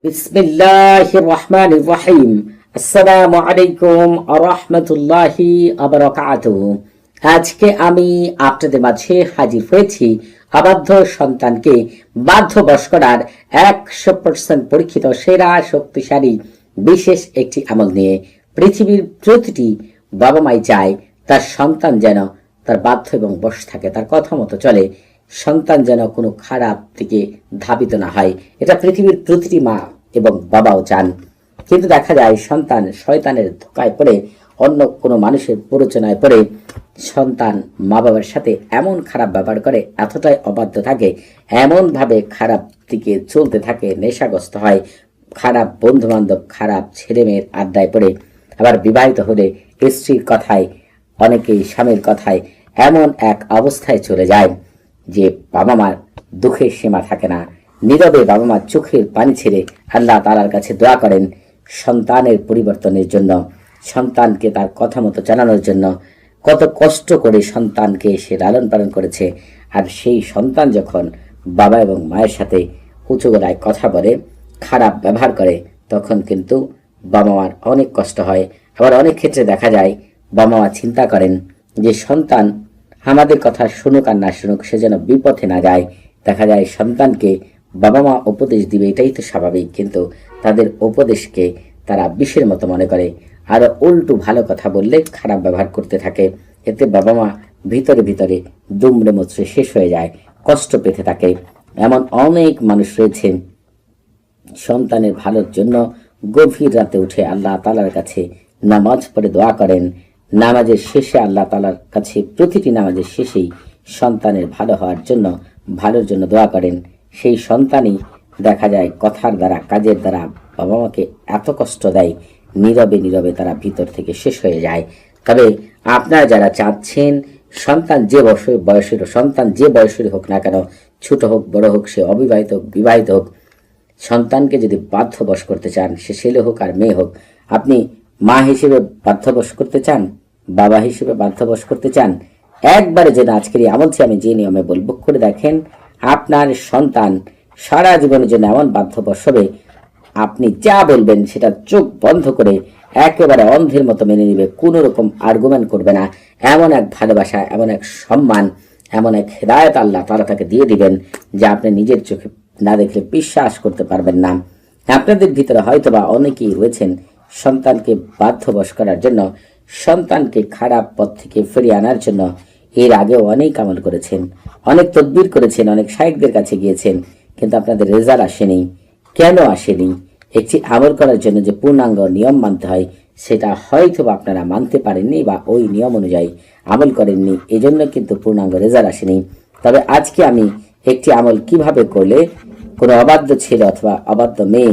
বিসমিল্লাহির রহমানির রহিম। আসসালামু আলাইকুম ওয়া রাহমাতুল্লাহি ওয়া বারাকাতুহু। আজকে আমি আপনাদের মাঝে হাজির হয়েছি অবাধ্য সন্তানকে বাধ্যবশ করার 100% পরীক্ষিত সেরা শক্তিশালী বিশেষ একটি আমল নিয়ে। পৃথিবীর প্রতিটি বাবা মাই চায় তার সন্তান যেন তার বাধ্য এবং বশ থাকে, তার কথা মতো চলে, সন্তান যেন কোনো খারাপ দিকে ধাবিত না হয়। এটা পৃথিবীর প্রতিটি মা এবং বাবাও চান। কিন্তু দেখা যায় সন্তান শয়তানের ধোকায় পড়ে, অন্য কোনো মানুষের প্ররোচনায় পড়ে সন্তান মা বাবার সাথে এমন খারাপ ব্যবহার করে, এতটাই অবাধ্য থাকে, এমনভাবে খারাপ দিকে চলতে থাকে, নেশাগ্রস্ত হয়, খারাপ বন্ধু বান্ধব, খারাপ ছেলে মেয়ের আড্ডায় পড়ে, আবার বিবাহিত হলে স্ত্রীর কথায়, অনেকেই স্বামীর কথায় এমন এক অবস্থায় চলে যায় যে বাবা মার দুঃখের সীমা থাকে না। নীরবে বাবা মা চোখের পানি ছেড়ে আল্লাহ তাআলার কাছে দোয়া করেন সন্তানের পরিবর্তনের জন্য, সন্তানকে তার কথা মতো চালানোর জন্য। কত কষ্ট করে সন্তানকে সে লালন পালন করেছে, আর সেই সন্তান যখন বাবা এবং মায়ের সাথে উঁচু গলায় কথা বলে, খারাপ ব্যবহার করে, তখন কিন্তু বাবা মার অনেক কষ্ট হয়। আবার অনেক ক্ষেত্রে দেখা যায় বাবা মা চিন্তা করেন যে সন্তান আমাদের কথা শুনুক আর না শুনুক, সে যেন বিপথে না যায়। দেখা যায় সন্তানকে বাবা মা উপদেশ দিবে, এটাই তো স্বাভাবিক, কিন্তু তাদের উপদেশকে তারা বিষের মতো মনে করে, আর উল্টো ভালো কথা বললে খারাপ ব্যবহার করতে থাকে। এতে বাবা মা ভিতরে ভিতরে দুমড়ে মুচড়ে শেষ হয়ে যায়, কষ্ট পেতে থাকে। এমন অনেক মানুষ রয়েছে সন্তানের ভালোর জন্য গভীর রাতে উঠে আল্লাহ তাআলার কাছে নামাজ পড়ে দোয়া করেন। নামাজের শেষে আল্লাহ তাআলার কাছে প্রতিটি নামাজের শেষেই সন্তানের ভালো হওয়ার জন্য, ভালোর জন্য দোয়া করেন। সেই সন্তানই দেখা যায় কথার দ্বারা, কাজের দ্বারা বাবা মাকে এত কষ্ট দেয়, নীরবে নীরবে তারা ভিতর থেকে শেষ হয়ে যায়। তবে আপনারা যারা চাচ্ছেন সন্তান যে বয়সের সন্তান যে বয়সের হোক না কেন, ছোট হোক বড় হোক, সে অবিবাহিত হোক বিবাহিত হোক, সন্তানকে যদি বাধ্যবশ করতে চান, সে ছেলে হোক আর মেয়ে হোক, আপনি মা হিসেবে বাধ্যবশ করতে চান, বাবা হিসেবে বাধ্যবশ করতে চান, একবারে যেন আজকের এই আমলটি আমি যে নিয়মে বলবো করে দেখেন, আপনার সন্তান সারা জীবনের জন্য এমন বাধ্যবশ হবে, আপনি যা বলবেন সেটা চোখ বন্ধ করে একেবারে অন্ধের মতো মেনে নিবে, কোনো রকম আর্গুমেন্ট করবে না। এমন এক ভালোবাসা, এমন এক সম্মান, এমন এক হেদায়েত আল্লাহ তাআলা তাকে দিয়ে দিবেন যা আপনি নিজের চোখে না দেখলে বিশ্বাস করতে পারবেন না। আপনাদের ভিতরে হয়তোবা অনেকেই রয়েছেন সন্তানকে বাধ্যবশ করার জন্য, সন্তানকে খারাপ পথ থেকে ফিরিয়ে আনার জন্য এর আগেও অনেক আমল করেছেন, অনেক তদবির করেছেন, অনেক শায়েখদের কাছে গিয়েছেন, কিন্তু আপনাদের রেজাল্ট আসেনি। কেন আসেনি? একটি আমল করার জন্য যে পূর্ণাঙ্গ নিয়ম মানতে হয়, সেটা হয়তোবা আপনারা মানতে পারেননি বা ওই নিয়ম অনুযায়ী আমল করেননি, এজন্য কিন্তু পূর্ণাঙ্গ রেজাল্ট আসেনি। তবে আজকে আমি একটি আমল কিভাবে করলে কোনো অবাধ্য ছেলে অথবা অবাধ্য মেয়ে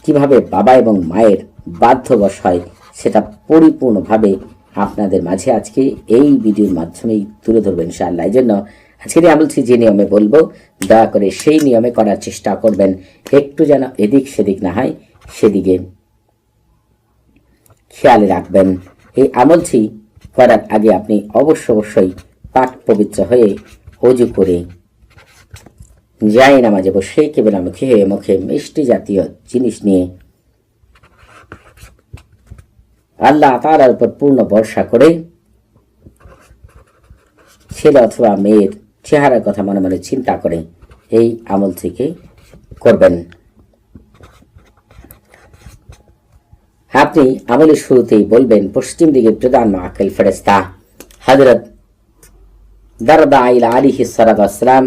কিভাবে বাবা এবং মায়ের বাধ্যবশ হয়, সেটা পরিপূর্ণভাবে আপনাদের মাঝে আজকে এই ভিডিওর মাধ্যমেই তুলে ধরবেন ইনশাআল্লাহ। এই জন্য আজকের এই আমলটি যে নিয়মে বলবো, দয়া করে সেই নিয়মে করার চেষ্টা করবেন, একটু যেন এদিক সেদিক না হয়, সেদিকে খেয়াল রাখবেন। এই আমলটি করার আগে আপনি অবশ্যই পাক পবিত্র হয়ে ওযু করে যাই নামাজে বসে কেবল মুখে মুখে মিষ্টি জাতীয় জিনিস নিয়ে আল্লাহ তাআলার উপর পূর্ণ ভরসা করে ছেলে অথবা মেয়ের চেহারার কথা মনে মনে চিন্তা করে এই আমল থেকে করবেন। আপনি আমলের শুরুতেই বলবেন, পশ্চিম দিকে প্রধান মাকাল ফেরেশতা হযরত দারদাইল আলাইহিস সালাতু ওয়াস সালাম,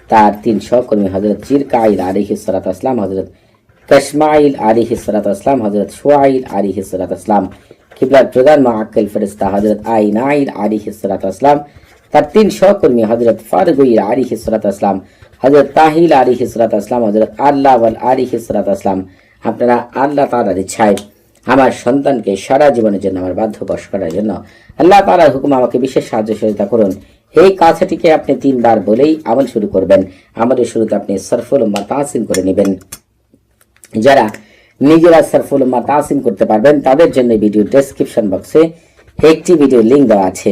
তার 3 সহকর্মী হযরত জিরকাইল আলাইহিস সালাতু ওয়াস সালাম, হযরত কাশমাইল আলাইহিস সালাতু ওয়াস সালাম, হযরত শুআইল আলাইহিস সালাতু ওয়াস সালাম, কিবলার প্রধান মাকাল ফেরেশতা হযরত আইনাইল আলাইহিস সালাতু ওয়াস সালাম, তার 3 সহকর্মী হযরত ফারগুইল আলাইহিস সালাতু ওয়াস সালাম, হযরত তাহিল আলাইহিস সালাতু ওয়াস সালাম, হযরত আল্লাওয়াল আলাইহিস সালাতু ওয়াস সালাম। আপনারা আল্লাহ তাআলার ইচ্ছায় আমার সন্তানকে সারা জীবনের জন্য আমার বাধ্যবশ করার জন্য আল্লাহ তাআলার হুকুম আমাকে বিশেষ সাহায্য সহযোগিতা করুন, এই কথাটিকে আপনি 3 বার বলেই আমল শুরু করবেন। আমাদের শুরুতে আপনি সরফুল উম্মাহ তাহসিন করে নেবেন। যারা নিজেরা সরফুল উম্মাহ তাহসিন করতে পারবেন তাদের জন্য ভিডিও ডেসক্রিপশন বক্সে একটি ভিডিও লিংক দেওয়া আছে।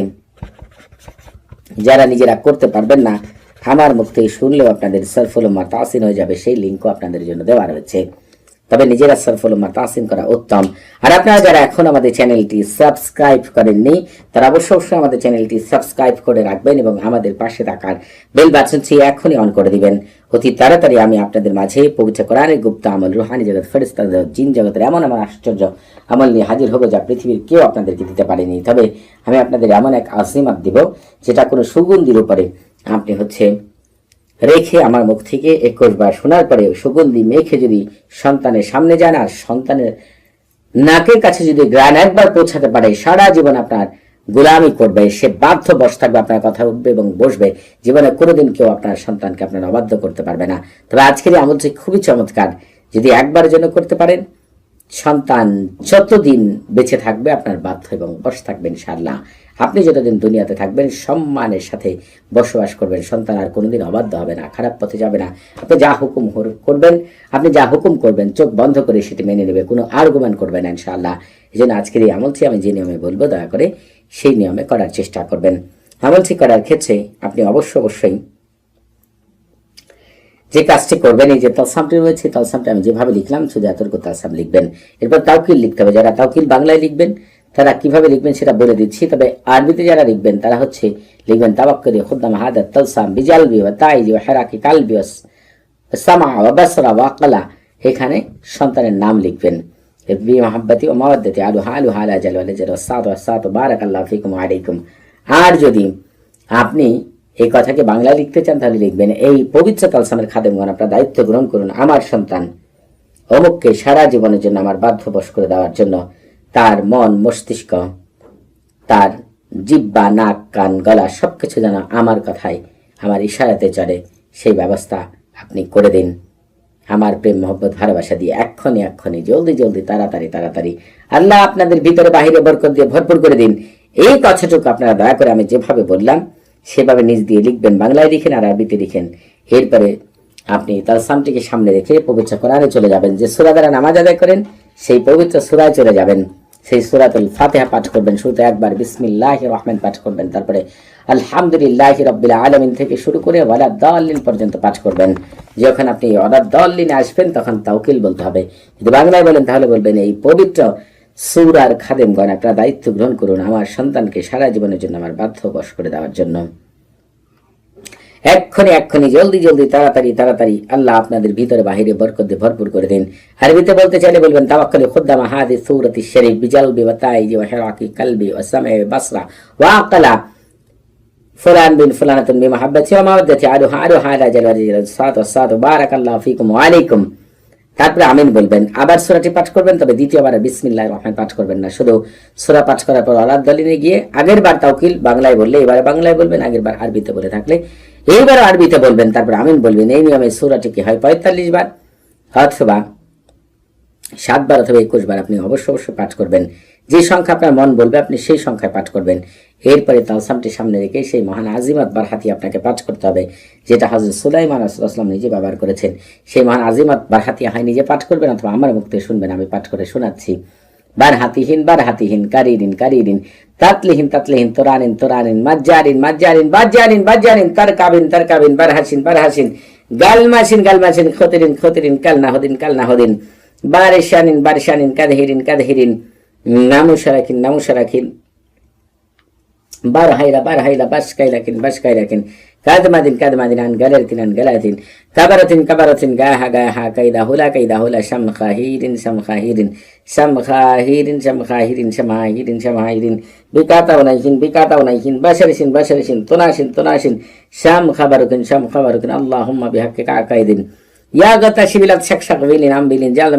যারা নিজেরা করতে পারবেন না, আমার মুখ থেকে শুনলেও আপনাদের সরফুল উম্মাহ তাহসিন হয়ে যাবে, সেই লিংকও আপনাদের জন্য দেওয়া রয়েছে। তবে নিজেরা সরফুল উম্মাহ তাসিম করা উত্তম। আর আপনারা যারা এখন আমাদের চ্যানেলটি সাবস্ক্রাইব করেননি তারা অবশ্যই আমাদের চ্যানেলটি সাবস্ক্রাইব করে রাখবেন এবং আমাদের পাশে থাকার বেল বাটনটি এখনই অন করে দিবেন। অতি তাড়াতাড়ি আমি আপনাদের মাঝে পবিত্র কোরআনের গুপ্ত আমল, রুহানি জগৎ, ফেরেশতা জগৎ, জিন জগতের এমন আশ্চর্য আমল নিয়ে হাজির হবো যা পৃথিবীর কেউ আপনাদেরকে দিতে পারেনি। তবে আমি আপনাদের এমন এক আজিমাত দিব যেটা কোনো সুগন্ধির উপরে আপনি রেখে আমার মুখ থেকে 21 বার শোনার পরে সুগন্ধি মেখে যদি সন্তানের সামনে যান আর সন্তানের নাকের কাছে যদি গ্রান একবার পৌঁছাতে পারে, সারা জীবন আপনার গোলামি করবে, সে বাধ্য বস থাকবে, আপনার কথা উঠবে এবং বসবে। জীবনে কোনোদিন কেউ আপনার সন্তানকে আপনার অবাধ্য করতে পারবে না। তবে আজকের আমলটি খুবই চমৎকার, যদি একবার জন্য করতে পারেন সন্তান যতদিন বেঁচে থাকবে আপনার বাধ্য এবং বশ থাকবেন ইনশাআল্লাহ। আপনি যতদিন দুনিয়াতে থাকবেন সম্মানের সাথে বসবাস করবেন, সন্তান আর কোনোদিন অবাধ্য হবে না, খারাপ পথে যাবে না। আপনি যা হুকুম করবেন, আপনি যা হুকুম করবেন চোখ বন্ধ করে সেটি মেনে নেবে, কোনো আর্গুমেন্ট করবে না ইনশাআল্লাহ। এই জন্য আজকের এই আমলটি আমি যে নিয়মে বলবো দয়া করে সেই নিয়মে করার চেষ্টা করবেন। আমলটি করার ক্ষেত্রে আপনি অবশ্যই যে কাজটি করবেন, এই যে তালসামটি রয়েছে, তালসামটি আমি যেভাবে লিখলাম শুধু এতটুকু তালসাম লিখবেন। এরপর তাওকিল লিখতে হবে। যারা তাওকিল বাংলায় লিখবেন তারা কিভাবে লিখবেন সেটা বলে দিচ্ছি। তবে আরবিতে যারা লিখবেন তারা লিখবেন তাওয়াক্কুলি খুদ্দাম হাদাত তালসাম বিজালবি ওয়া তাইজি ওয়া হিরাকি কালবি ওয়া সামা ওয়া বাসরা ওয়া আকালা। এখানে সন্তানের নাম লিখবেন বি মুহাব্বতি ওয়া মাওয়াদ্দাতি আলু হালা জাল ওয়া লাজাল ওয়া সাত বারাকাল্লাহু ফিকুম ওয়া আলাইকুম। আর যদি আপনি এই কথাকে বাংলায় লিখতে চান তাহলে লিখবেন এই পবিত্র তালসামের খাদেমগণ আপনার দায়িত্ব গ্রহণ করুন আমার সন্তান অমুককে সারা জীবনের জন্য আমার বাধ্যবশ করে দেওয়ার জন্য তার মন মস্তিষ্ক, তার জিহ্বা, নাক, কান, গলা সবকিছু যেন আমার কথায় আমার ইশারাতে চলে, সেই ব্যবস্থা আপনি করে দিন আমার প্রেম মহব্বত ভালোবাসা দিয়ে। এক্ষুনি জলদি তাড়াতাড়ি আল্লাহ আপনাদের ভিতরে বাহিরে বরকত দিয়ে ভরপুর করে দিন। এই কথাটুকু আপনারা দয়া করে আমি যেভাবে বললাম সেভাবে নিজ দিয়ে লিখবেন, বাংলায় লিখেন আর আরবিতে লিখেন। এরপরে আপনি তালসামটিকে সামনে রেখে পবিত্র কোরআনে চলে যাবেন। যে সূরা দ্বারা নামাজ আদায় করেন সেই পবিত্র সূরায় চলে যাবেন। সেই সূরাতুল ফাতিহা পাঠ করবেন, শুরুতে একবার বিসমিল্লাহির রহমান পাঠ করবেন, তারপরে আলহামদুলিল্লাহি রাব্বিল আলামিন থেকে শুরু করে ওয়ালা দাল্লিন পর্যন্ত পাঠ করবেন। যখন আপনি ওয়ালা দাল্লিনে আসবেন তখন তাওকিল বলতে হবে। যদি বাংলায় বলেন তাহলে বলবেন এই পবিত্র সূরার খাদেমগণ আপনারা দায়িত্ব গ্রহণ করুন আমার সন্তানকে সারা জীবনের জন্য আমার বাধ্যবশ করে দেওয়ার জন্য। এক্ষুনি জলদি তাড়াতাড়ি আল্লাহ আপনাদের ভিতরে বাহিরে বরকত দিয়ে ভরপুর করে দিন। আরবিতে বলতে চাইলে বলবেন তাওয়াক্কুলি খুদ্দামা হাদি সূরাতি শরীফ বিজালবি ওয়া তাইজি ওয়া হিরাকি কালবি ওয়া সামঈ বাসরা ওয়া আকালা ফুলান বিন ফুলানাতুন বি মুহাব্বতি ওয়া মাওয়াদ্দাতি আলু হালা জাল ওয়া সাত বারাকাল্লাহু ফিকুম ওয়া আলাইকুম। তারপরে আমিন বলবেন। আবার সূরাটি পাঠ করবেন, তবে দ্বিতীয়বার বিসমিল্লাহির রহমান পাঠ করবেন না। শুধু সূরা পাঠ করার পর আলাদ দালিনে গিয়ে আগের বার তাওকিল বাংলায় বললে এবারে বাংলায় বলবেন, আগের বার আরবিতে বলে থাকলে এইবার আরবিতে বলবেন, তারপর আমিন বলবেন। এই নিয়মে সূরাটিকে হয় 45 বার অথবা 7 বার অথবা 21 বার আপনি অবশ্যই পাঠ করবেন। যে সংখ্যা আপনার মন বলবে আপনি সেই সংখ্যায় পাঠ করবেন। এরপরে তালসামটি সামনে রেখে সেই মহান আজিমাত বারহাতি আপনাকে পাঠ করতে হবে, যেটা হযরত সুলাইমান আলাইহিস সালাম নিজে ব্যবহার করেছেন। সেই মহান আজিমাত বারহাতি হয় নিজে পাঠ করবেন অথবা আমার মুখ থেকে শুনবেন, আমি পাঠ করে শোনাচ্ছি। বারহাতিহীন কারিরিন তাতলিহীন তোরানিন মাজ্জারিন তারকাবিন বারহাসিন গালমাসিন খতিরিন কালনাহদিন বারিশানিন কাদহিরিন নামুশারাকিন বারহাইরা বাসকাইলাকিন কাদমাদিন আন গালাতিন কাবারাতিন গাহা কাইদা হুলা শামখাহিরিন বিকাতাউনাইহিন বাশারিসিন তুনাসিন শাম খাবারুকিন আল্লাহুম্মা বিহাক্কি কাইদিন ইয়া গাতা শিবিলাত শাকশাক বিলিন আমবিলিন জাল